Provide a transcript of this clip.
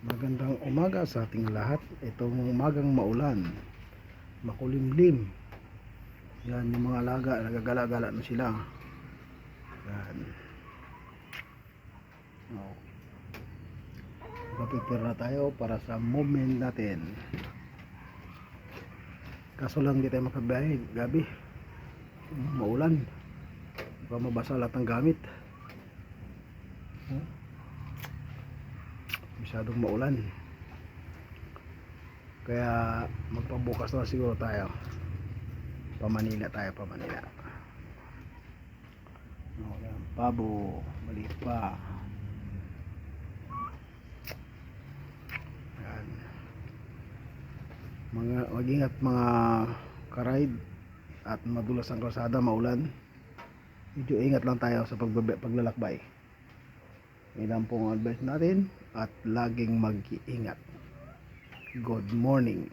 Magandang umaga sa ating lahat. Itong umagang maulan, makulimlim. Yan yung mga alaga, nagagala-gala na sila. Yan. Oh. Prepare na tayo para sa movement natin. Kaso lang di tayo makabiyahe gabi. Maulan. Baka mabasa lahat ng gamit. Masyadong maulan, kaya magpabukas na siguro tayo. Pamanila tayo, Pamanila. Pabo, maliit pa. Yan. Mag-ingat mga karide at madulas ang kalsada, maulan. Medyo ingat lang tayo sa paglalakbay. Yan po ang advice natin at laging mag-iingat. Good morning.